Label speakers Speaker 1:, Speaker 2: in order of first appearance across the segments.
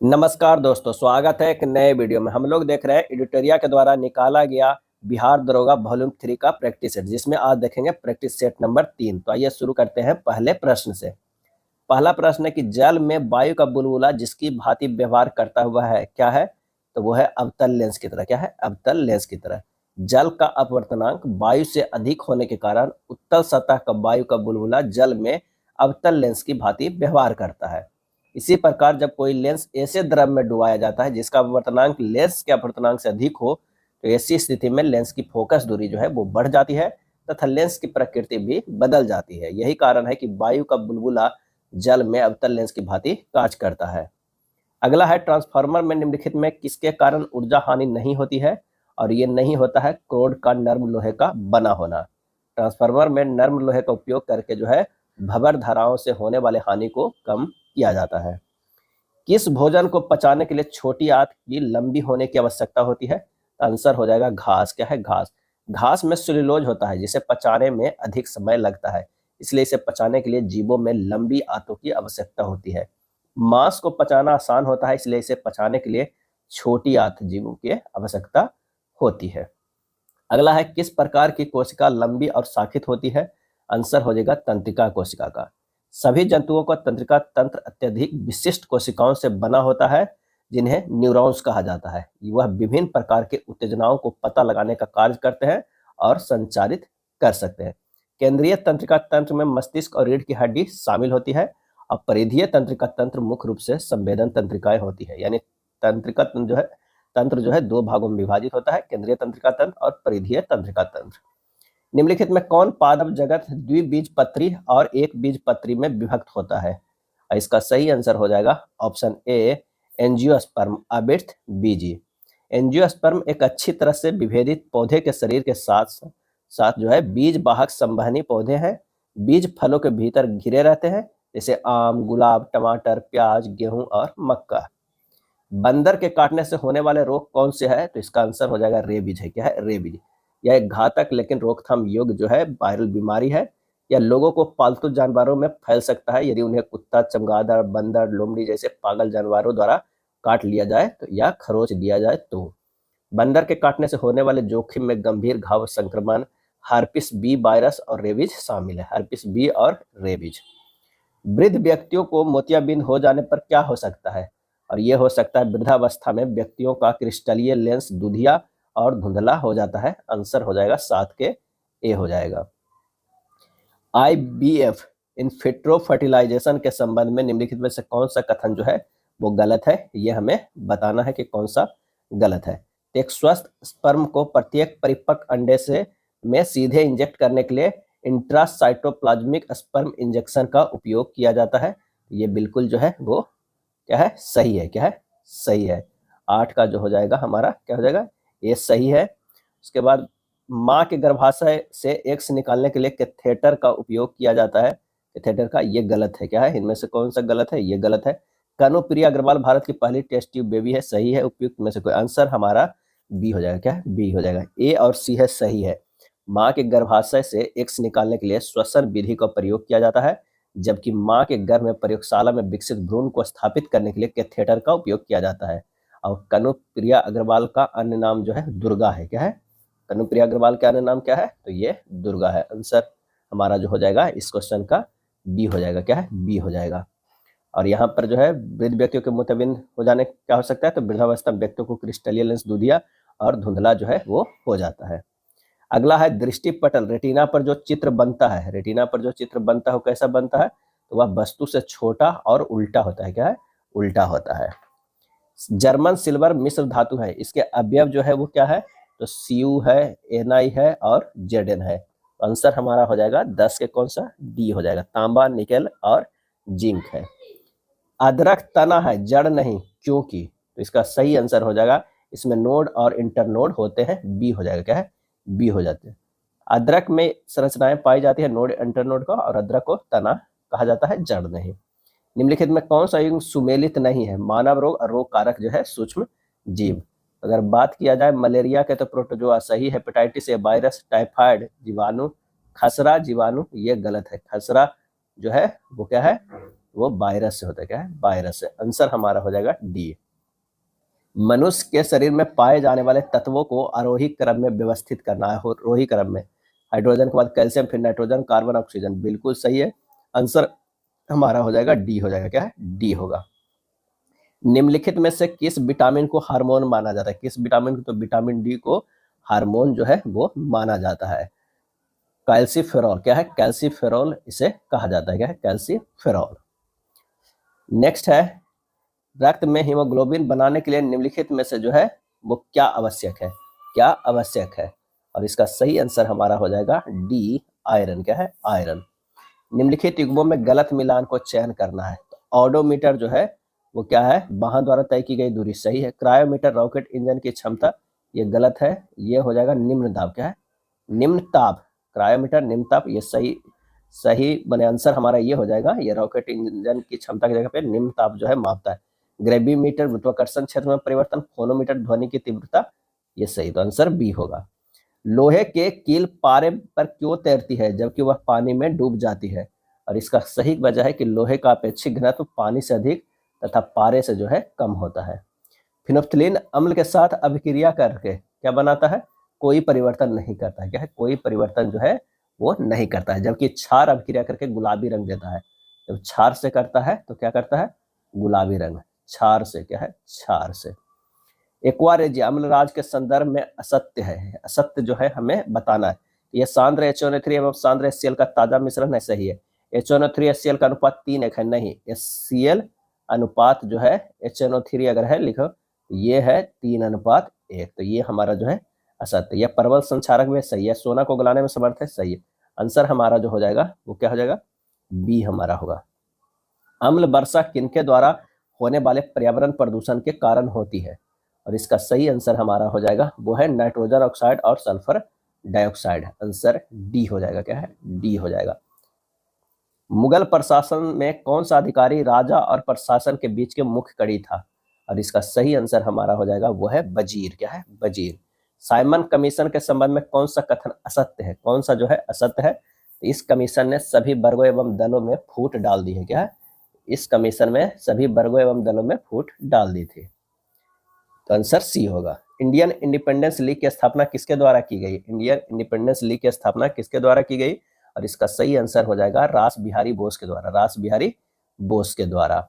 Speaker 1: नमस्कार दोस्तों, स्वागत है एक नए वीडियो में। हम लोग देख रहे हैं एडिटोरिया के द्वारा निकाला गया बिहार दरोगा वॉल्यूम 3 का प्रैक्टिस सेट, जिसमें आज देखेंगे प्रैक्टिस सेट नंबर 3। तो आइए शुरू करते हैं पहले प्रश्न से। पहला प्रश्न है कि जल में वायु का बुलबुला जिसकी भांति व्यवहार करता हुआ है क्या है? तो वो है अवतल लेंस की तरह। क्या है? अवतल लेंस की तरह। जल का अपवर्तनांक वायु से अधिक होने के कारण उत्तल सतह का वायु का बुलबुला जल में अवतल लेंस की भांति व्यवहार करता है। इसी प्रकार जब कोई लेंस ऐसे द्रव में डुबाया जाता है जिसका अपवर्तनांक लेंस के अपवर्तनांक से अधिक हो, तो ऐसी स्थिति में लेंस की फोकस दूरी जो है वो बढ़ जाती है तथा लेंस की प्रकृति भी बदल जाती है। यही कारण है कि वायु का बुलबुला जल में अवतल लेंस की भांति कार्य करता है। अगला है ट्रांसफार्मर में निम्नलिखित में किसके कारण ऊर्जा हानि नहीं होती है? और ये नहीं होता है क्रोड का नर्म लोहे का बना होना। ट्रांसफार्मर में नर्म लोहे का उपयोग करके जो है भंवर धाराओं से होने वाले हानि को कम किया जाता है। किस भोजन को पचाने के लिए छोटी आंत की लंबी होने की आवश्यकता होती है? आंसर हो जाएगा घास। क्या है? घास। घास में सेल्यूलोज होता है जिसे पचाने में अधिक समय लगता है, इसलिए इसे पचाने के लिए जीवों में लंबी आंतों की आवश्यकता होती है। मांस को पचाना आसान होता है, इसलिए इसे पचाने के लिए छोटी आंत जीवों की आवश्यकता होती है। अगला है किस प्रकार की कोशिका लंबी और शाखित होती है? आंसर हो जाएगा तंत्रिका कोशिका का। सभी जंतुओं का तंत्रिका तंत्र अत्यधिक विशिष्ट कोशिकाओं से बना होता है जिन्हें न्यूरॉन्स कहा जाता है। वह विभिन्न प्रकार के उत्तेजनाओं को पता लगाने का कार्य करते हैं और संचारित कर सकते हैं। केंद्रीय तंत्रिका तंत्र में मस्तिष्क और रीढ़ की हड्डी शामिल होती है और परिधीय तंत्रिका तंत्र मुख्य रूप से संवेदन तंत्रिकाएं होती है। यानी तंत्रिका तंत्र जो है दो भागों में विभाजित होता है, केंद्रीय तंत्रिका तंत्र और परिधीय तंत्रिका तंत्र। निम्नलिखित में कौन पादप जगत द्विबीजपत्री और एक बीजपत्री में विभक्त होता है? इसका सही आंसर हो जाएगा ऑप्शन ए, एंजियोस्पर्म अबिर्थ बीजी। एंजियोस्पर्म एक अच्छी तरह से विभेदित पौधे के शरीर के साथ साथ जो है बीज वाहक संवहनी पौधे हैं। बीज फलों के भीतर घिरे रहते हैं, जैसे आम, गुलाब, टमाटर, प्याज, गेहूं और मक्का। बंदर के काटने से होने वाले रोग कौन से है? तो इसका आंसर हो जाएगा रेबीज है। क्या है? रेबीज। यह एक घातक लेकिन रोकथाम योग्य जो है वायरल बीमारी है। यह लोगों को पालतू जानवरों में फैल सकता है यदि उन्हें कुत्ता, चमगादड़, बंदर, लोमड़ी जैसे पागल जानवरों द्वारा काट लिया जाए तो या खरोच दिया जाए तो। बंदर के काटने से होने वाले जोखिम में गंभीर घाव, संक्रमण, हार्पिस बी वायरस और रेबीज शामिल है। हार्पिस बी और रेबीज। वृद्ध व्यक्तियों को मोतियाबिंद हो जाने पर क्या हो सकता है? और यह हो सकता है वृद्धावस्था में व्यक्तियों का क्रिस्टलीय लेंस दुधिया और धुंधला हो जाता है। आंसर हो जाएगा 7 के ए हो जाएगा। IVF इन विट्रो फर्टिलाइजेशन के संबंध में निम्नलिखित में से कौन सा कथन जो है वो गलत है? ये हमें बताना है कि कौन सा गलत है। एक स्वस्थ स्पर्म को प्रत्येक परिपक्व अंडे से में सीधे इंजेक्ट करने के लिए इंट्रासाइटोप्लाज्मिक स्पर्म इंजेक्शन का उपयोग किया जाता है। ये बिल्कुल जो है वो क्या है? सही है। क्या है? सही है। 8 का जो हो जाएगा हमारा क्या हो जाएगा? ये सही है। उसके बाद माँ के गर्भाशय से एक्स निकालने के लिए कैथेटर का उपयोग किया जाता है। कैथेटर का ये गलत है। क्या है? इनमें से कौन सा गलत है? ये गलत है। कनुप्रिया अग्रवाल भारत की पहली टेस्ट ट्यूब बेबी है। सही है। उपयुक्त में से कोई आंसर हमारा बी हो जाएगा। क्या है? बी हो जाएगा। ए और सी है सही है। माँ के गर्भाशय से एक्स निकालने के लिए श्वसन विधि का प्रयोग किया जाता है, जबकि माँ के गर्भ में प्रयोगशाला में विकसित भ्रूण को स्थापित करने के लिए कैथेटर का उपयोग किया जाता है। और कनुप्रिया अग्रवाल का अन्य नाम जो है दुर्गा है। क्या है? कनुप्रिया अग्रवाल का अन्य नाम क्या है? तो ये दुर्गा है। आंसर हमारा जो हो जाएगा इस क्वेश्चन का बी हो जाएगा। क्या है? बी हो जाएगा। और यहाँ पर जो है वृद्ध व्यक्तियों के मोतियाबिंद हो जाने क्या हो सकता है? तो वृद्धावस्था व्यक्तियों को क्रिस्टलीय लेंस दुधिया और धुंधला जो है वो हो जाता है। अगला है दृष्टिपटल। रेटिना पर जो चित्र बनता है, रेटिना पर जो चित्र बनता है वो कैसा बनता है? तो वह वस्तु से छोटा और उल्टा होता है। क्या है? उल्टा होता है। जर्मन सिल्वर मिश्र धातु है, इसके अवयव जो है वो क्या है? तो Cu है, Na है और Zn है। आंसर हमारा हो जाएगा 10 के कौन सा? डी हो जाएगा। तांबा, निकेल और जिंक है। अदरक तना है, जड़ नहीं, क्योंकि? तो इसका सही आंसर हो जाएगा इसमें नोड और इंटरनोड होते हैं। बी हो जाएगा। क्या है? बी हो जाते हैं। अदरक में संरचनाएं पाई जाती है नोड इंटरनोड का, और अदरक को तना कहा जाता है, जड़ नहीं। निम्नलिखित में कौन सा युग्म सुमेलित नहीं है? मानव रोग और रोग कारक जो है सूक्ष्म जीव। अगर बात किया जाए मलेरिया के तो प्रोटोजोआ सही, हेपेटाइटिस ए वायरस, टाइफाइड जीवाणु, खसरा जीवाणु ये गलत है। खसरा जो है वो क्या है? वो वायरस से होता है। क्या है? वायरस से। आंसर हमारा हो जाएगा डी। मनुष्य के शरीर में पाए जाने वाले तत्वों को आरोही क्रम में व्यवस्थित करना है, आरोही क्रम में। हाइड्रोजन के बाद कैल्शियम, फिर नाइट्रोजन, कार्बन, ऑक्सीजन। बिल्कुल सही है। आंसर हमारा हो जाएगा डी हो जाएगा। क्या है? डी होगा। निम्नलिखित में से किस विटामिन को हार्मोन माना जाता है? किस विटामिन को? तो विटामिन डी को हार्मोन जो है वो माना जाता है। कैल्सीफेरॉल। क्या है? कैल्सीफेरॉल इसे कहा जाता है। क्या है? कैल्सीफेरॉल। नेक्स्ट है, रक्त में हीमोग्लोबिन बनाने के लिए निम्नलिखित में से जो है वो क्या आवश्यक है? क्या आवश्यक है? और इसका सही आंसर हमारा हो जाएगा डी, आयरन। क्या है? आयरन। निम्नलिखित युग्मों में गलत मिलान को चयन करना है। तो ऑडोमीटर जो है वो क्या है? वाहन द्वारा तय की गई दूरी। सही है। क्रायोमीटर रॉकेट इंजन की क्षमता, ये गलत है। ये हो जाएगा निम्न दाब। क्या है? निम्न ताप। क्रायोमीटर निम्न ताप, ये सही सही बने। आंसर हमारा ये हो जाएगा, ये रॉकेट इंजन की क्षमता की जगह पे निम्न ताप जो है मापता है। ग्रेविमीटर गुरुत्वाकर्षण क्षेत्र में परिवर्तन। फोनोमीटर ध्वनि की तीव्रता, ये सही। तो आंसर बी होगा। लोहे के कील पारे पर क्यों तैरती है जबकि वह पानी में डूब जाती है? और इसका सही वजह है कि लोहे का अपेक्षित घनत्व पानी से अधिक तथा पारे से जो है कम होता है। फिनोप्थिलीन अम्ल के साथ अभिक्रिया करके क्या बनाता है? कोई परिवर्तन नहीं करता है। क्या है? कोई परिवर्तन जो है वो नहीं करता है। जबकि क्षार अभिक्रिया करके गुलाबी रंग देता है। जब क्षार से करता है तो क्या करता है? गुलाबी रंग। क्षार से। क्या है? क्षार से। एक्वारेजिया अम्लराज के संदर्भ में असत्य है। असत्य जो है हमें बताना है। यह सांद्र HNO3 एवं सांद्र HCl का ताजा मिश्रण है। सही है। HNO3 HCl का अनुपात 3:1 है। नहीं, HCl अनुपात जो है HNO3 अगर है लिखो, ये है 3:1। तो ये हमारा जो है असत्य। यह परवल संचारक में सही है। सोना को गलाने में समर्थ है। सही है। आंसर हमारा जो हो जाएगा वो क्या हो जाएगा? बी हमारा होगा। अम्ल वर्षा किनके द्वारा होने वाले पर्यावरण प्रदूषण के कारण होती है? और इसका सही आंसर हमारा हो जाएगा वो है नाइट्रोजन ऑक्साइड और सल्फर डाइऑक्साइड। आंसर डी हो जाएगा। क्या है? डी हो जाएगा। मुगल प्रशासन में कौन सा अधिकारी राजा और प्रशासन के बीच के मुख्य कड़ी था? और इसका सही आंसर हमारा हो जाएगा वो है वजीर। क्या है? वजीर। साइमन कमीशन के संबंध में कौन सा कथन असत्य है? कौन सा जो है असत्य है? तो इस कमीशन ने सभी वर्गों एवं दलों में फूट डाल दी है। क्या है? इस कमीशन में सभी वर्गों एवं दलों में फूट डाल दी थी। तो आंसर सी होगा। इंडियन इंडिपेंडेंस लीग की स्थापना किसके द्वारा की गई? इंडियन इंडिपेंडेंस लीग की स्थापना किसके द्वारा की गई? और इसका सही आंसर हो जाएगा रास बिहारी बोस के द्वारा। रास बिहारी बोस के द्वारा।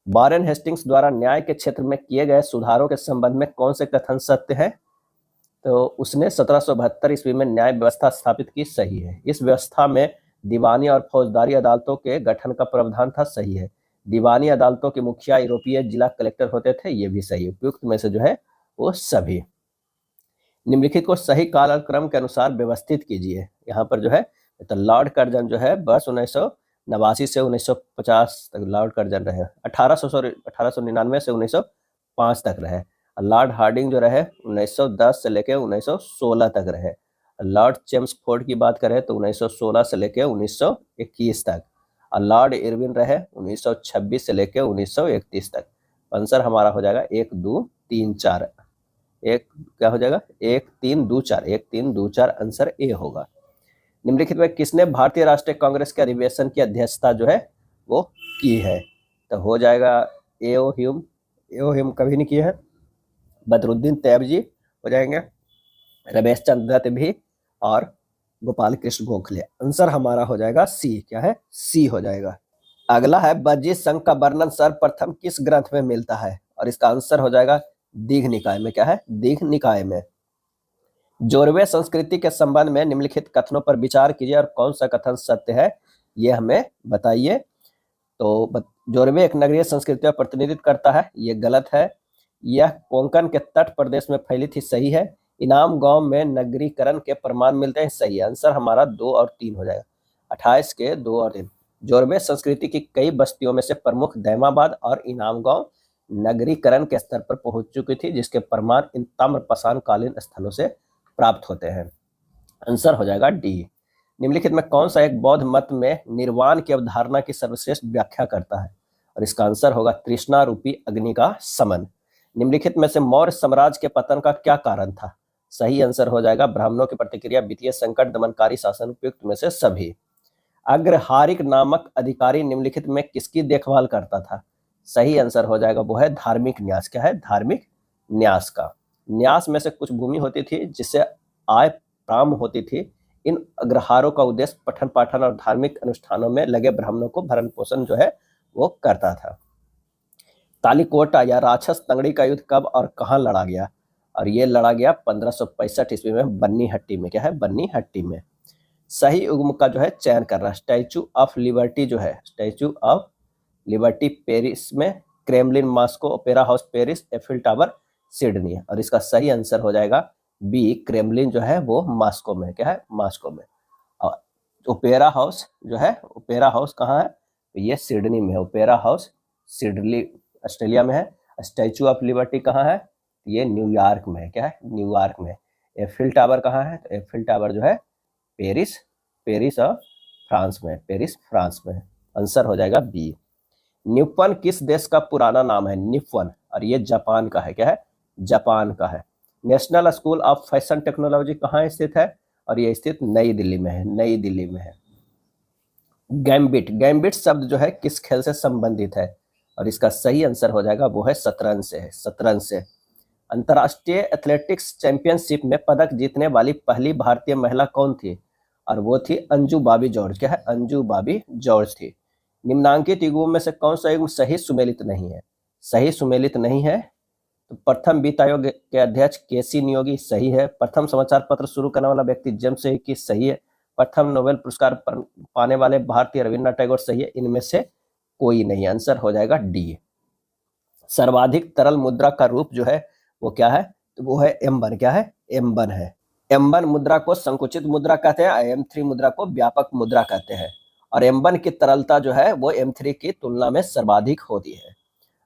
Speaker 1: वारेन हेस्टिंग्स द्वारा न्याय के क्षेत्र में किए गए सुधारों के संबंध में कौन से कथन सत्य है? तो उसने 1772 ईस्वी में न्याय व्यवस्था स्थापित की। सही है। इस व्यवस्था में दीवानी और फौजदारी अदालतों के गठन का प्रावधान था। सही है। दीवानी अदालतों के मुखिया यूरोपीय जिला कलेक्टर होते थे। ये भी सही है। उपयुक्त में से जो है वो सभी। निम्नलिखित को सही कालक्रम के अनुसार व्यवस्थित कीजिए। यहाँ पर जो है तो लॉर्ड कर्जन जो है बस 1989 से 1950 तक लॉर्ड कर्जन रहे। 1899 से 1905 तक रहे। लॉर्ड हार्डिंग जो रहे 1910 से लेकर 1916 तक रहे। लॉर्ड चेम्सफोर्ड की बात करें तो 1916 से लेकर 1921 तक। और लॉर्ड इरविन रहे 1926 से लेकर 1931 तक। आंसर हमारा हो जाएगा 1 2 3 4। एक क्या हो जाएगा? 1 3 2 4। 1 3 2 4 आंसर ए होगा। निम्नलिखित में किसने भारतीय राष्ट्रीय कांग्रेस के अधिवेशन की अध्यक्षता जो है वो की है? तो हो जाएगा एओ ह्यूम। एओ ह्यूम कभी नहीं किए हैं। बदरुद्दीन तैयब हो जाएंगे, रमेश चंद्र दत्त भी, और गोपाल कृष्ण गोखले। आंसर हमारा हो जाएगा सी। क्या है? सी हो जाएगा। अगला है बज्जी संघ का वर्णन सर्वप्रथम किस ग्रंथ में मिलता है? और इसका आंसर हो जाएगा दीघ निकाय में। क्या है? दीघ निकाय में। जोरवे संस्कृति के संबंध में निम्नलिखित कथनों पर विचार कीजिए और कौन सा कथन सत्य है ये हमें बताइए। तो जोरवे एक नगरीय संस्कृति का प्रतिनिधित्व करता है। ये गलत है। यह कोंकण के तट प्रदेश में फैली थी। सही है। इनाम गांव में नगरीकरण के प्रमाण मिलते हैं। सही है। आंसर हमारा 2 और 3 हो जाएगा। 28 के 2 और 3। जोरवे संस्कृति की कई बस्तियों में से प्रमुख दैमाबाद और इनाम गांव नगरीकरण के स्तर पर पहुंच चुकी थी, जिसके प्रमाण इन ताम्रपाषाण कालीन स्थलों से प्राप्त होते हैं। आंसर हो जाएगा डी। निम्नलिखित में कौन सा एक बौद्ध मत में निर्वाण की अवधारणा की सर्वश्रेष्ठ व्याख्या करता है? और इसका आंसर होगा तृष्णा रूपी अग्नि का समन। निम्नलिखित में से मौर्य साम्राज्य के पतन का क्या कारण था? सही आंसर हो जाएगा ब्राह्मणों की प्रतिक्रिया, वित्तीय संकट, दमनकारी शासन। उपयुक्त में से सभी। अग्रहारिक नामक अधिकारी निम्नलिखित में किसकी देखभाल करता था? सही आंसर हो जाएगा वो है धार्मिक न्यास। क्या है? धार्मिक न्यास का। न्यास में से कुछ भूमि होती थी जिससे आय प्राप्त होती थी। इन अग्रहारों का उद्देश्य पठन पाठन और धार्मिक अनुष्ठानों में लगे ब्राह्मणों को भरण पोषण जो है वो करता था। तालीकोटा या राक्षस तंगड़ी का युद्ध कब और कहाँ लड़ा गया? और ये लड़ा गया 1565 ईस्वी में बन्नीहट्टी में। क्या है? बन्नीहट्टी में। सही उद्गम का जो है चयन कर रहा है। स्टैचू ऑफ लिबर्टी जो है, स्टैचू ऑफ लिबर्टी पेरिस में, Kremlin Moscow, opera house Paris, Eiffel tower Sydney. और इसका सही आंसर हो जाएगा बी, क्रेमलिन जो है वो मॉस्को में। क्या है? मॉस्को में। और ओपेरा हाउस जो है, ओपेरा हाउस कहाँ है? तो ये सिडनी में है। ओपेरा हाउस सिडनी ऑस्ट्रेलिया में है। स्टैचू ऑफ लिबर्टी कहाँ है? ये न्यूयॉर्क में है। क्या है? न्यूयॉर्क में। एफिल टावर कहाँ है? तो एफिल टावर जो है पेरिस, पेरिस और फ्रांस में, पेरिस फ्रांस में। आंसर हो जाएगा बी। निप्पन किस देश का पुराना नाम है? निप्पन। और ये जापान का है। क्या है? जापान का है। National school of fashion technology कहाँ स्थित है? और ये स्थित नई दिल्ली में है। नई दिल्ली में है। गैम्बिट, गैम्बिट शब्द जो है किस खेल से संबंधित है? और इसका सही आंसर हो जाएगा वो है शतरंज से है। शतरंज से। अंतर्राष्ट्रीय एथलेटिक्स चैंपियनशिप में पदक जीतने वाली पहली भारतीय महिला कौन थी? और वो थी अंजू बॉबी जॉर्ज। क्या है? अंजू बॉबी जॉर्ज थी। निम्नांकित युग्मों में से कौन सा युग्म सही सुमेलित नहीं है? सही सुमेलित नहीं है तो प्रथम वित्त आयोग के अध्यक्ष केसी नियोगी सही है। प्रथम समाचार पत्र शुरू करने वाला व्यक्ति जेम्स की सही है। प्रथम नोबेल पुरस्कार पाने वाले भारतीय रविन्द्रनाथ टैगोर सही है। इनमें से कोई नहीं। आंसर हो जाएगा डी। सर्वाधिक तरल मुद्रा का रूप जो है वो क्या है? तो वो है M1। क्या है? M1 है। M1 मुद्रा को संकुचित मुद्रा कहते हैं, M3 मुद्रा को व्यापक मुद्रा कहते हैं। और M1 की तरलता जो है वो M3 की तुलना में सर्वाधिक होती है।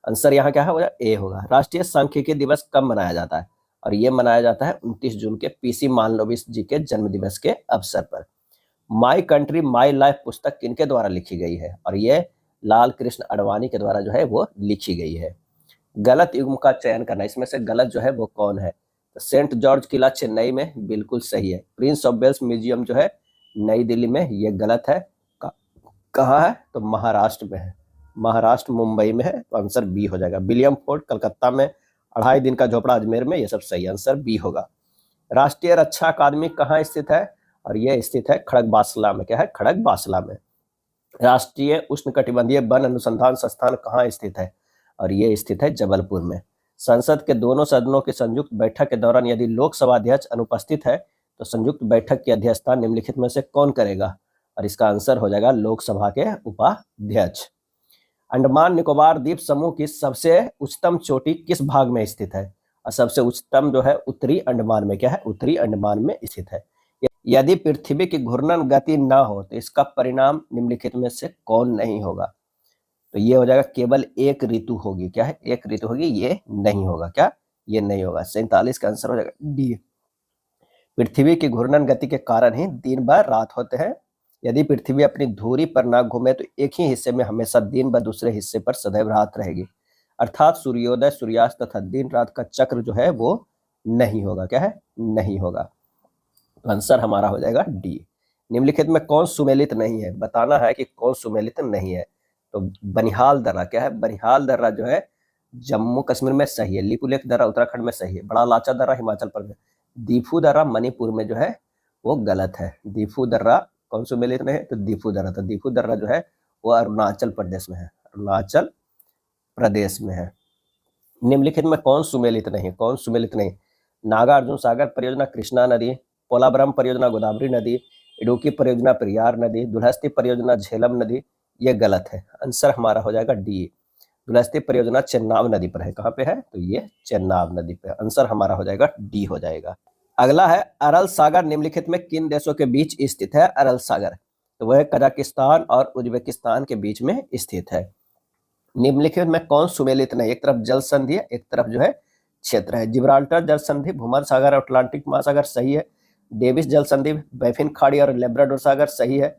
Speaker 1: आंसर यहाँ क्या है? ए होगा। राष्ट्रीय सांख्यिकी दिवस कब मनाया जाता है? और ये मनाया जाता है 29 जून के पीसी मालनोबिस जी के जन्म दिवस के अवसर पर। माई कंट्री माई लाइफ पुस्तक किनके द्वारा लिखी गई है? और ये लाल कृष्ण आडवाणी के द्वारा जो है वो लिखी गई है। गलत युग्म का चयन करना, इसमें से गलत जो है वो कौन है? तो सेंट जॉर्ज किला चेन्नई में बिल्कुल सही है। प्रिंस ऑफ वेल्स म्यूजियम जो है नई दिल्ली में, ये गलत है। कहाँ है? तो महाराष्ट्र में है। महाराष्ट्र मुंबई में है। तो आंसर बी हो जाएगा। विलियम फोर्ट कलकत्ता में, 2.5 दिन का झोपड़ा अजमेर में, ये सब सही। आंसर बी होगा। राष्ट्रीय रक्षा अकादमी कहाँ स्थित है? और ये स्थित है खड़गवासला में। क्या है? खड़गवासला में। राष्ट्रीय उष्णकटिबंधीय वन अनुसंधान संस्थान कहाँ स्थित है? और ये स्थित है जबलपुर में। संसद के दोनों सदनों की संयुक्त बैठक के दौरान यदि लोकसभा अध्यक्ष अनुपस्थित है तो संयुक्त बैठक की अध्यक्षता निम्नलिखित में से कौन करेगा? और इसका आंसर हो जाएगा लोकसभा के उपाध्यक्ष। अंडमान निकोबार द्वीप समूह की सबसे उच्चतम चोटी किस भाग में स्थित है? और सबसे उच्चतम जो है उत्तरी अंडमान में। क्या है? उत्तरी अंडमान में स्थित है। यदि पृथ्वी की घूर्णन गति ना हो तो इसका परिणाम निम्नलिखित में से कौन नहीं होगा? तो ये हो जाएगा केवल एक ऋतु होगी। क्या है? एक ऋतु होगी। ये नहीं होगा। क्या? ये नहीं होगा। 47 का आंसर हो जाएगा डी। पृथ्वी की घूर्णन गति के कारण ही दिन व रात होते हैं। यदि पृथ्वी अपनी धुरी पर ना घूमे तो एक ही हिस्से में हमेशा दिन व दूसरे हिस्से पर सदैव रात रहेगी। अर्थात सूर्योदय सूर्यास्त तथा दिन रात का चक्र जो है वो नहीं होगा। क्या है? नहीं होगा। आंसर हमारा हो जाएगा डी। निम्नलिखित में कौन सुमेलित नहीं है? बताना है कि कौन सुमेलित नहीं है। तो बनिहाल दर्रा। क्या है? बनिहाल दर्रा जो है जम्मू कश्मीर में सही है। लिपुलेख दर्रा उत्तराखंड में सही है। बड़ा लाचा दर्रा हिमाचल प्रदेश। दीफू दर्रा मणिपुर में जो है वो गलत है। दीफू दर्रा कौन सुमेलित नहीं है? तो दीफू दर्रा। तो दीफू दर्रा जो है वो अरुणाचल प्रदेश में है। अरुणाचल प्रदेश में है। निम्नलिखित में कौन सुमेलित नहीं? कौन सुमेलित नहीं? नागार्जुन सागर परियोजना कृष्णा नदी, पोलावरम परियोजना गोदावरी नदी, इडुक्की परियोजना पेरियार नदी, दुलहस्ती परियोजना झेलम नदी, ये गलत है। आंसर हमारा हो जाएगा डी। दुलहस्ती परियोजना चेन्नाब नदी पर है। कहाँ पे है? तो ये चेन्नाब नदी पे। आंसर हमारा हो जाएगा डी हो जाएगा। अगला है अरल सागर निम्नलिखित में किन देशों के बीच स्थित है? अरल सागर तो वह कजाकिस्तान और उज्बेकिस्तान के बीच में स्थित है। निम्नलिखित में कौन सुमेलित नहीं? एक तरफ जल संधि है, एक तरफ जो है क्षेत्र है। जिब्राल्टर जल संधि, भूमध्य सागर और अटलांटिक महासागर सही है। डेविस जल संधि, बैफिन खाड़ी और लेब्राडोर सागर सही है।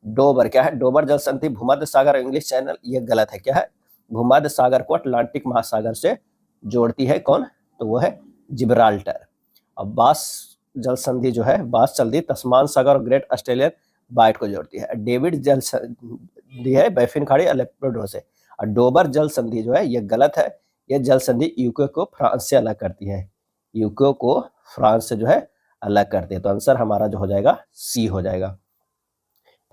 Speaker 1: डोबर। क्या है? डोबर जल संधि, भूमध्य सागर और इंग्लिश चैनल, ये गलत है। क्या है? भूमध्य सागर को अटलांटिक महासागर से जोड़ती है कौन? तो वो है जिब्राल्टर। अब बास जल संधि जो है, बास संधि तस्मान सागर और ग्रेट ऑस्ट्रेलियन बाइट को जोड़ती है। डेविड जल संधि है बैफिन खाड़ी अलेप्रोडो से, और डोबर जल संधि जो है ये गलत है। ये जल संधि यूके को फ्रांस से अलग करती है, यूके को फ्रांस से जो है अलग करती है। तो आंसर हमारा जो हो जाएगा सी हो जाएगा।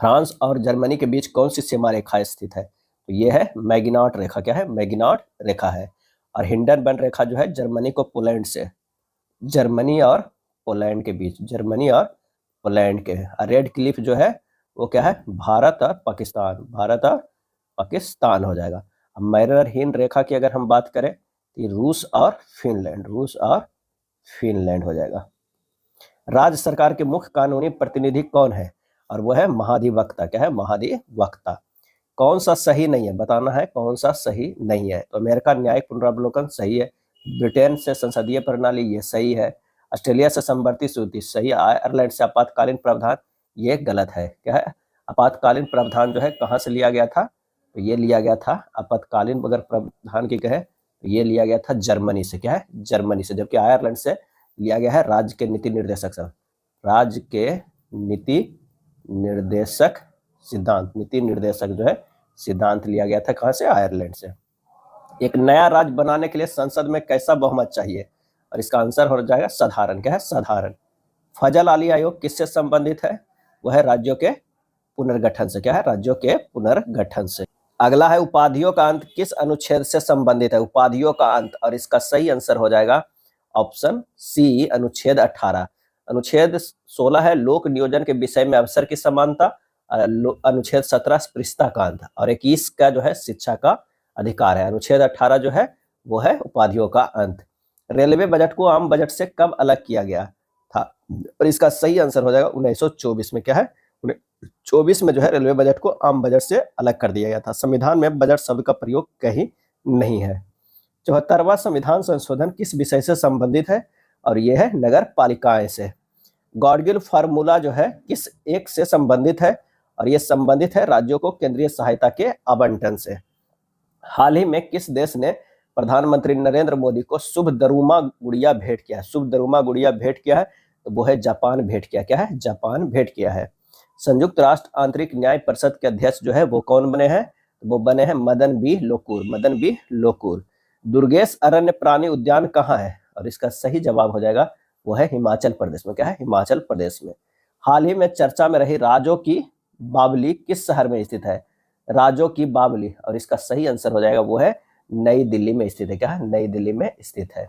Speaker 1: फ्रांस और जर्मनी के बीच कौन सी सीमा रेखा स्थित है? तो ये है मैगिनॉट रेखा। क्या है? मैगिनॉट रेखा है। और हिंडनबर्ग रेखा जो है जर्मनी को पोलैंड से, जर्मनी और पोलैंड के बीच, जर्मनी और पोलैंड के। रेड क्लिफ जो है वो क्या है? भारत और पाकिस्तान, भारत और पाकिस्तान हो जाएगा। अब मैररहीन रेखा की अगर हम बात करें तो रूस और फिनलैंड, रूस और फिनलैंड हो जाएगा। राज्य सरकार के मुख्य कानूनी प्रतिनिधि कौन है? और वो है महाधिवक्ता। क्या है? महाधिवक्ता। कौन सा सही नहीं है बताना है, कौन सा सही नहीं है। तो अमेरिका न्यायिक पुनरावलोकन सही है, ब्रिटेन से संसदीय प्रणाली ये सही है, ऑस्ट्रेलिया से समवर्ती सूची सही है, आयरलैंड से आपातकालीन प्रावधान ये गलत है। क्या है? आपातकालीन प्रावधान जो है कहाँ से लिया गया था? तो ये लिया गया था आपातकालीन अगर प्रावधान की कहे तो ये लिया गया था जर्मनी से। क्या है? जर्मनी से। जबकि आयरलैंड से लिया गया है राज्य के नीति निर्देशक से, राज्य के नीति निर्देशक सिद्धांत, नीति निर्देशक जो है सिद्धांत लिया गया था कहां से? आयरलैंड से। एक नया राज्य बनाने के लिए संसद में कैसा बहुमत चाहिए? और इसका आंसर हो जाएगा साधारण। क्या है? साधारण। फजल अली आयोग किससे संबंधित है? वह है राज्यों के पुनर्गठन से। क्या है? राज्यों के पुनर्गठन से। अगला है उपाधियों का अंत किस अनुच्छेद से संबंधित है? उपाधियों का अंत, और इसका सही आंसर हो जाएगा ऑप्शन सी, अनुच्छेद 18। अनुच्छेद 16 है लोक नियोजन के विषय में अवसर की समानता, अनुच्छेद 17 स्पृश्यता का अंत, और 21 का जो है शिक्षा का अधिकार है। अनुच्छेद 18 जो है वो है उपाधियों का अंत। रेलवे बजट को आम बजट से कब अलग किया गया था? और इसका सही आंसर हो जाएगा 1924 में। क्या है? 1924 में जो है रेलवे बजट को आम बजट से अलग कर दिया गया था। संविधान में बजट शब्द का प्रयोग कहीं नहीं है। 74वां संविधान संशोधन किस विषय से संबंधित है? और यह है नगर पालिकाएं से। गॉडगिल फार्मूला जो है किस एक से संबंधित है? और यह संबंधित है राज्यों को केंद्रीय सहायता के आवंटन से। हाल ही में किस देश ने प्रधानमंत्री नरेंद्र मोदी को शुभ दरुमा गुड़िया भेंट किया है? शुभ दरुमा गुड़िया भेंट किया है तो वो है जापान भेंट किया। क्या है? जापान भेंट किया है। संयुक्त राष्ट्र आंतरिक न्याय परिषद के अध्यक्ष जो है वो कौन बने हैं? वो बने हैं मदन बी लोकुर, मदन बी लोकुर। दुर्गेश अरण्य प्राणी उद्यान कहाँ है? और इसका सही जवाब हो जाएगा वो है हिमाचल प्रदेश में। क्या है? हिमाचल प्रदेश में। हाल ही में चर्चा में रही राजो की बावली किस शहर में स्थित है? राजो की बावली, और इसका सही आंसर हो जाएगा वो है नई दिल्ली में स्थित है। क्या है? नई दिल्ली में स्थित है।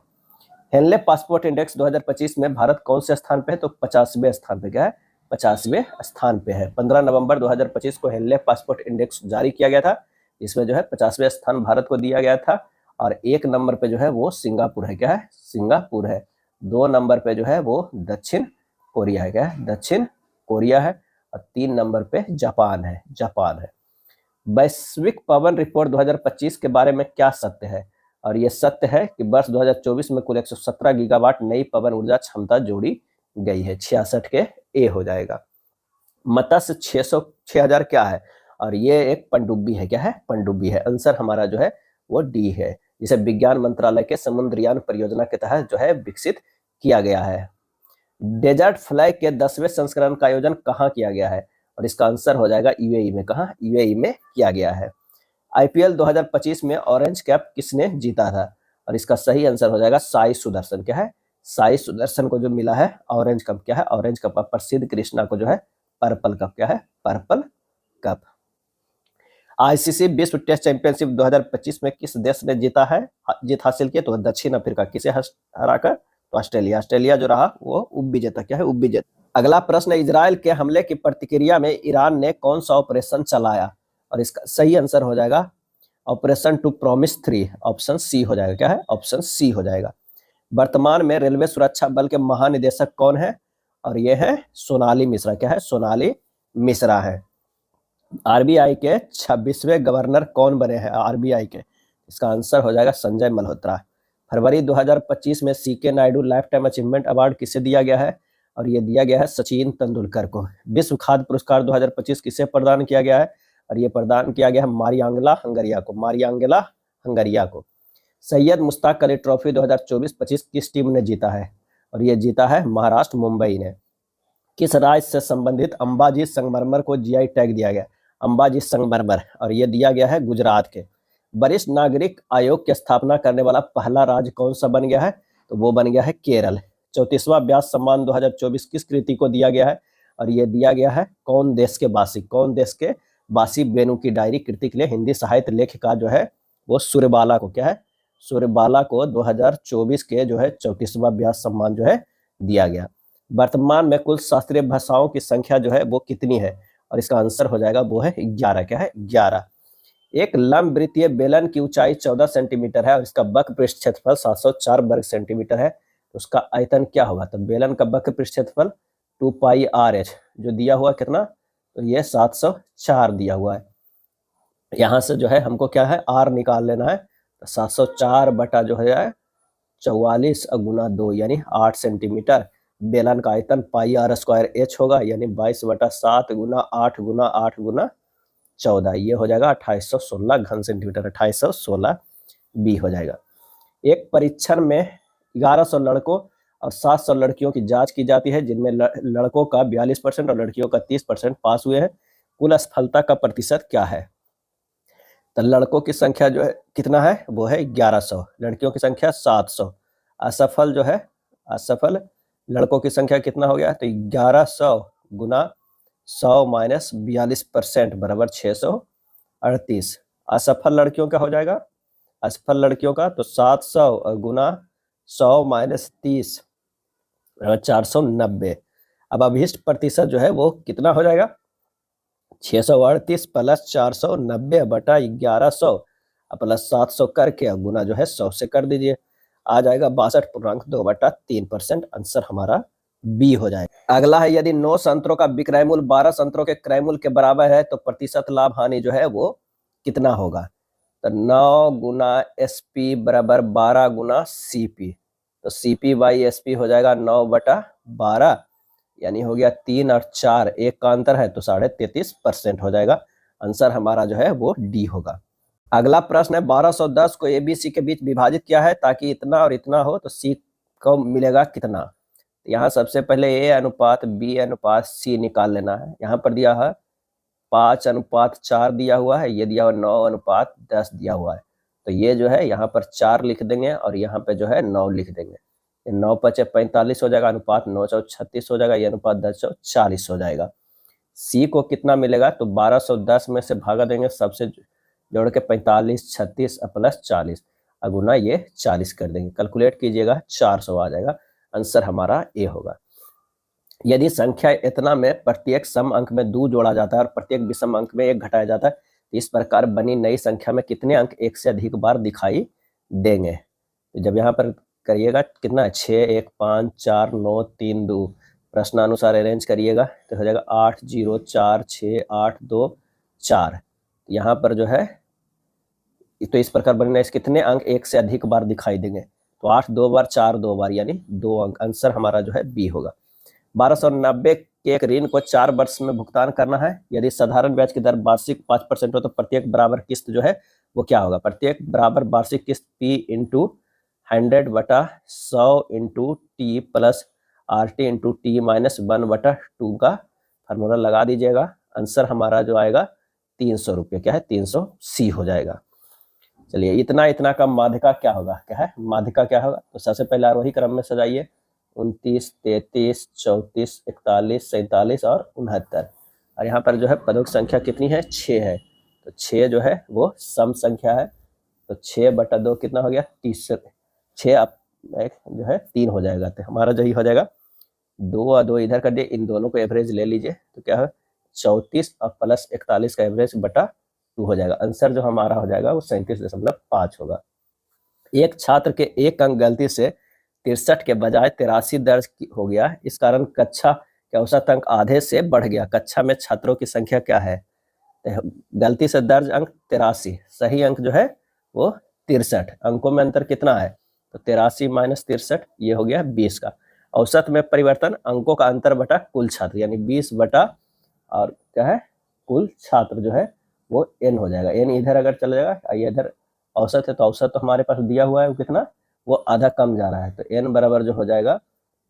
Speaker 1: हेनले पासपोर्ट इंडेक्स 2025 में भारत कौन से स्थान पे है? तो 50वें स्थान पे। क्या है? 50वें स्थान पे है। 15 नवंबर 2025 को हेनले पासपोर्ट इंडेक्स जारी किया गया था, इसमें जो है 50वें स्थान भारत को दिया गया था। और 1 नंबर पे जो है वो सिंगापुर है। क्या है? सिंगापुर है। 2 नंबर पे जो है वो दक्षिण कोरिया है। क्या है? दक्षिण कोरिया है। और 3 नंबर पे जापान है, जापान है। वैश्विक पवन रिपोर्ट 2025 के बारे में क्या सत्य है? और ये सत्य है कि वर्ष 2024 में कुल 117 गीगावाट नई पवन ऊर्जा क्षमता जोड़ी गई है। 66 के ए हो जाएगा। मत्स्य 6000 क्या है? और ये एक पनडुब्बी है। क्या है? पनडुब्बी है। आंसर हमारा जो है वो डी है, जिसे विज्ञान मंत्रालय के समुद्रयान परियोजना के तहत जो है विकसित किया गया है। डेजर्ट फ्लाई के 10वें संस्करण का आयोजन कहाँ किया गया है? और इसका आंसर हो जाएगा यूएई में। कहाँ? यूएई में किया गया है। आईपीएल 2025 में ऑरेंज कैप किसने जीता था? और इसका सही आंसर हो जाएगा साई सुदर्शन। क्या है? साई सुदर्शन को जो मिला है ऑरेंज कप। क्या है? Orange cup. प्रसिद्ध कृष्णा को जो है पर्पल कप। क्या है? Purple cup. आईसीसी विश्व टेस्ट चैंपियनशिप 2025 में किस देश ने जीत हासिल की? तो दक्षिण अफ्रीका। किसे हराकर? तो ऑस्ट्रेलिया। ऑस्ट्रेलिया जो रहा वो उपविजेता। क्या है? उपविजेता। अगला प्रश्न, इजराइल के हमले की प्रतिक्रिया में ईरान ने कौन सा ऑपरेशन चलाया? और इसका सही आंसर हो जाएगा operation two promise 3, option C हो जाएगा। क्या है? ऑप्शन सी हो जाएगा। वर्तमान में रेलवे सुरक्षा बल के महानिदेशक कौन है? और ये है सोनाली मिश्रा। क्या है? सोनाली मिश्रा है। आरबीआई के 26वें गवर्नर कौन बने हैं? आरबीआई के, इसका आंसर हो जाएगा संजय मल्होत्रा। फरवरी 2025 में CK Nayudu lifetime achievement award किसे दिया गया है? और ये दिया गया है सचिन तेंदुलकर को। विश्व खाद्य पुरस्कार 2025 किसे प्रदान किया गया है? और ये प्रदान किया गया है मारियांगेला हंगरिया को, मारियांगेला हंगरिया को। सैयद मुश्ताक अली ट्रॉफी 2024-25 किस टीम ने जीता है? और ये जीता है महाराष्ट्र मुंबई ने। किस राज्य से संबंधित अंबाजी संगमरमर को जीआई टैग दिया गया? अंबाजी संगमरमर, और ये दिया गया है गुजरात के। वरिष्ठ नागरिक आयोग की स्थापना करने वाला पहला राज्य कौन सा बन गया है? तो वो बन गया है केरल। 34वां व्यास सम्मान 2024 किस कृति को दिया गया है? और ये दिया गया है कौन देश के वासी बेनू की डायरी कृति के लिए हिंदी साहित्य लेखिका जो है वो सूर्यबाला को क्या है? सूर्यबाला को 2024 के जो है 34वां व्यास सम्मान जो है दिया गया। वर्तमान में कुल शास्त्रीय भाषाओं की संख्या जो है वो कितनी है? और इसका आंसर हो जाएगा वो है 11। क्या है? 11। एक लंब वृत्तीय बेलन की ऊंचाई 14 सेंटीमीटर है और इसका वक्र पृष्ठ क्षेत्रफल 704 वर्ग सेंटीमीटर है। तो उसका आयतन क्या होगा? तो बेलन का वक्र पृष्ठ क्षेत्रफल 2 पाई आर एच जो दिया हुआ कितना? तो ये 704 दिया हुआ है। यहाँ से जो है हमको क्या है? आर निकाल लेना है। तो 704 बटा जो है 44 गुना 2 यानी 8 सेंटीमीटर। बेलन का आयतन पाई आर स्क्वायर एच होगा यानी 22/7 गुना 8 गुना 8 गुना 14, ये हो जाएगा 2816 घन सेंटीमीटर। 2816 बी हो जाएगा। एक परीक्षण में 1100 लड़कों और 700 लड़कियों की जांच की जाती है जिनमें लड़कों का 42% और लड़कियों का 30% पास हुए हैं। कुल असफलता का प्रतिशत क्या है? तो लड़कों की संख्या जो है कितना है? वो है 1100, लड़कियों की संख्या 700। असफल जो है, असफल लड़कों की संख्या कितना हो गया? तो 1100 गुना 100 माइनस 42% बराबर 638। असफल लड़कियों का हो जाएगा, असफल लड़कियों का तो 700 गुना 100 माइनस 30 बराबर 490। अब अभिष्ट प्रतिशत जो है वो कितना हो जाएगा? 638 प्लस 490 बटा 1100 प्लस 700 करके गुना जो है 100 से कर दीजिए, आ जाएगा 62.2/3%। आंसर हमारा बी हो जाएगा। अगला है यदि 9 संतरों का विक्रय मूल्य 12 संतरों के क्रय मूल्य के बराबर है तो प्रतिशत लाभ हानि जो है वो कितना होगा? तो 9 गुना एस पी बराबर 12 गुना सी पी। तो C P by S P हो जाएगा 9/12 यानी हो गया 3 और 4, एक का अंतर है तो 33.5% हो जाएगा। आंसर हमारा जो है वो डी होगा। अगला प्रश्न है 1210 को एबीसी के बीच विभाजित किया है ताकि इतना और इतना हो तो सी को मिलेगा कितना? यहाँ सबसे पहले ए अनुपात बी अनुपात सी निकाल लेना है। यहाँ पर दिया है 5:4 दिया हुआ है, ये दिया हुआ 9:10 दिया हुआ है। तो ये जो है यहाँ पर 4 लिख देंगे और यहाँ पे जो है 9 लिख देंगे। 9 × 5 = 45 हो जाएगा, अनुपात 9 × 4 = 36 हो जाएगा, ये अनुपात 10 × 4 = 40 हो जाएगा। सी को कितना मिलेगा? तो 1210 में से भागा देंगे, सबसे जोड़ के 45 36 प्लस 40 गुना ये 40 कर देंगे, कैलकुलेट कीजिएगा 400 आ जाएगा। आंसर हमारा ए होगा। यदि संख्या इतना में प्रत्येक सम अंक में 2 जोड़ा जाता है और प्रत्येक विषम अंक में 1 घटाया जाता है तो इस प्रकार बनी नई संख्या में कितने अंक एक से अधिक बार दिखाई देंगे? तो जब यहाँ पर करिएगा कितना है? 6 1 5 4 9 3 2, प्रश्नानुसार अरेंज करिएगा तो हो जाएगा 8 0 4 6 8 2 4। यहाँ पर जो है तो इस प्रकार बनना है कितने अंक एक से अधिक बार दिखाई देंगे? तो 8 2 बार 4 2 बार यानी 2 अंक। आंसर हमारा जो है बी होगा। 1290 के एक ऋण को 4 वर्ष में भुगतान करना है। यदि साधारण ब्याज की दर वार्षिक 5% हो तो प्रत्येक बराबर किस्त जो है वो क्या होगा? प्रत्येक बराबर वार्षिक किस्त P into 100/100 into T plus R T into T minus 1/2 का फार्मूला लगा दीजिएगा। आंसर हमारा जो आएगा 300 रुपये, क्या है? 300 सी हो जाएगा। चलिए इतना इतना का माध्यिका क्या होगा? क्या है माध्यिका क्या होगा? तो सबसे पहले आरोही क्रम में सजाइए, 29 33 34 41 47 और 69। और यहाँ पर जो है पदों की संख्या कितनी है? 6 है। तो 6 जो है वो सम संख्या है, तो 6/2 कितना हो गया? 30। 6 जो है 3 हो जाएगा, तो हमारा जो ही हो जाएगा 2 और 2 इधर कर दिए, इन दोनों को एवरेज ले लीजिए तो क्या है 34 और प्लस 41 का एवरेज बटा 2 हो जाएगा। आंसर जो हमारा हो जाएगा वो 37.5 होगा। एक छात्र के एक अंक गलती से 63 के बजाय 83 दर्ज हो गया, इस कारण कक्षा के औसत अंक आधे से बढ़ गया। कक्षा में छात्रों की संख्या क्या है? गलती से दर्ज अंक 83, सही अंक जो है वो 63, अंकों में अंतर कितना है? तो 83 माइनस 63 ये हो गया 20 का। औसत में परिवर्तन अंकों का अंतर बटा कुल छात्र यानी 20 बटा और क्या है कुल छात्र जो है वो n हो जाएगा। n इधर अगर चला जाएगा, ये इधर औसत है तो औसत तो हमारे पास दिया हुआ है वो कितना? वो आधा कम जा रहा है, तो n बराबर जो हो जाएगा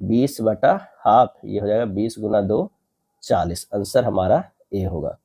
Speaker 1: 20 बटा हाफ, ये हो जाएगा 20 गुना 2 40। आंसर हमारा ए होगा।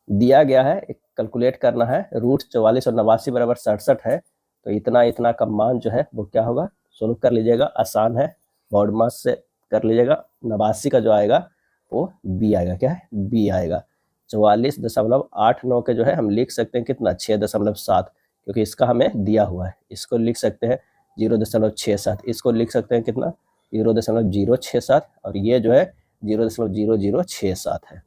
Speaker 1: दिया गया है, एक कैलकुलेट करना है, रूट 44 और 89 बराबर 67 है, तो इतना इतना का मान जो है वो क्या होगा, सोल्व कर लीजिएगा, आसान है, बोर्ड मास से कर लीजिएगा। 89 का जो आएगा वो बी आएगा, क्या है, बी आएगा। 44.89 के जो है हम लिख सकते हैं कितना, 6.7, क्योंकि इसका हमें दिया हुआ है। इसको लिख सकते हैं 0.67, इसको लिख सकते हैं कितना, 0.067, और ये जो है 0.0067 है।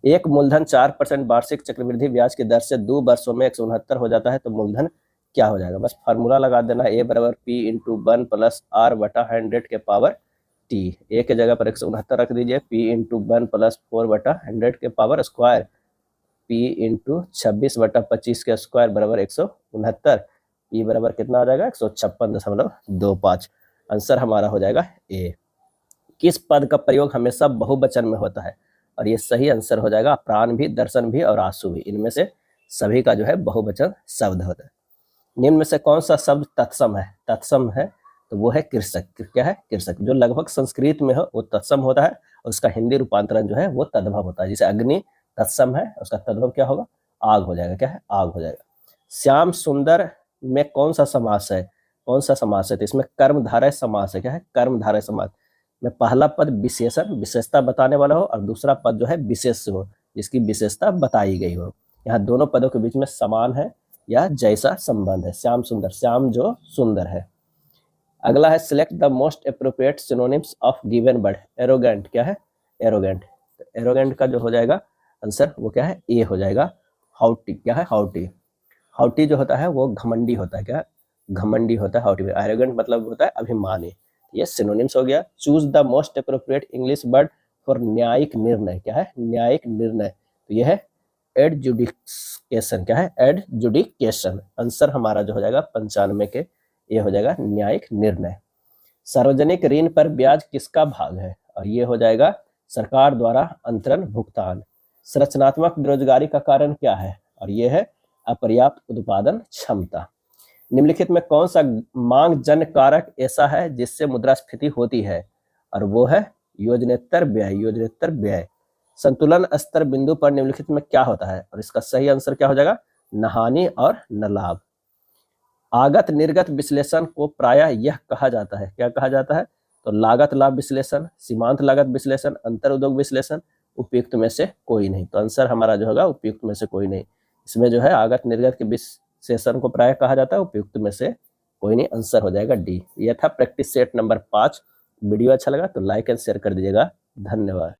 Speaker 1: एक मूलधन 4% वार्षिक चक्रवृद्धि ब्याज की दर से 2 वर्षों में 169 हो जाता है, तो मूलधन क्या हो जाएगा। बस फार्मूला लगा देना, ए बराबर पी इंटू 1 प्लस आर बटा 100 के पावर टी। ए के जगह पर 169 रख दीजिए, पी इंटू 1 प्लस 4 बटा 100 के पावर स्क्वायर, पी इंटू 26 बटा 25 के स्क्वायर बराबर 169। पी बराबर कितना आ जाएगा, 156.25। आंसर हमारा हो जाएगा ए। किस पद का प्रयोग हमेशा बहुवचन में होता है, और ये सही आंसर हो जाएगा प्राण भी, दर्शन भी और आंसू भी, इनमें से सभी का जो है बहुवचन शब्द होता है। निम्न में से कौन सा शब्द तत्सम है, तत्सम है तो वो है कृषक। क्या है, कृषक। जो लगभग संस्कृत में हो वो तत्सम होता है, और उसका हिंदी रूपांतरण जो है वो तद्भव होता है। जैसे अग्नि तत्सम है, उसका तद्भव क्या होगा, आग हो जाएगा, क्या है, आग हो जाएगा। श्याम सुंदर में कौन सा समास है, कौन सा समास है, तो इसमें कर्मधारय समास है, क्या है, कर्मधारय समास में पहला पद विशेषण, विशेषता बताने वाला हो, और दूसरा पद जो है विशेष हो, जिसकी विशेषता बताई गई हो। यहाँ दोनों पदों के बीच में समान है या जैसा संबंध है। श्याम सुंदर, श्याम जो सुंदर है। अगला है select the most appropriate synonyms of given word. Arrogant, क्या है, एरोगेंट। एरोगेंट का जो हो जाएगा आंसर वो क्या है, ए हो जाएगा। हाउटी, क्या है, हाउटी। हाउटी जो होता है वो घमंडी होता है, क्या, घमंडी होता है हाउटी में। एरोगेंट मतलब होता है अभिमानी। ये सिनोनिम्स हो गया। Choose the most appropriate English word for न्यायिक निर्णय, क्या है, न्यायिक निर्णय, तो ये है एडजुडिकेशन, क्या है, एडजुडिकेशन। आंसर हमारा जो हो जाएगा 95 के, ये हो जाएगा न्यायिक निर्णय। सार्वजनिक ऋण पर ब्याज किसका भाग है, और ये हो जाएगा सरकार द्वारा अंतरण भुगतान। संरचनात्मक बेरोजगारी का कारण क्या है, और ये है अपर्याप्त उत्पादन क्षमता। निम्नलिखित में कौन सा मांग जन कारक ऐसा है जिससे मुद्रास्फीति होती है, और वो है योजनेतर व्यय, योजनेतर व्यय। संतुलन स्तर बिंदु पर निम्नलिखित में क्या होता है, और इसका सही आंसर क्या हो जाएगा, न हानि और न लाभ। आगत निर्गत विश्लेषण को प्रायः यह कहा जाता है, क्या कहा जाता है, तो लागत लाभ विश्लेषण, सीमांत लागत विश्लेषण, अंतर उद्योग विश्लेषण, उपयुक्त में से कोई नहीं। तो आंसर हमारा जो होगा उपयुक्त में से कोई नहीं। इसमें जो है आगत निर्गत के विश्लेषण को प्रायः कहा जाता है, उपयुक्त में से कोई नहीं। आंसर हो जाएगा डी। यह था प्रैक्टिस सेट नंबर 5। वीडियो अच्छा लगा तो लाइक एंड शेयर कर दीजिएगा। धन्यवाद।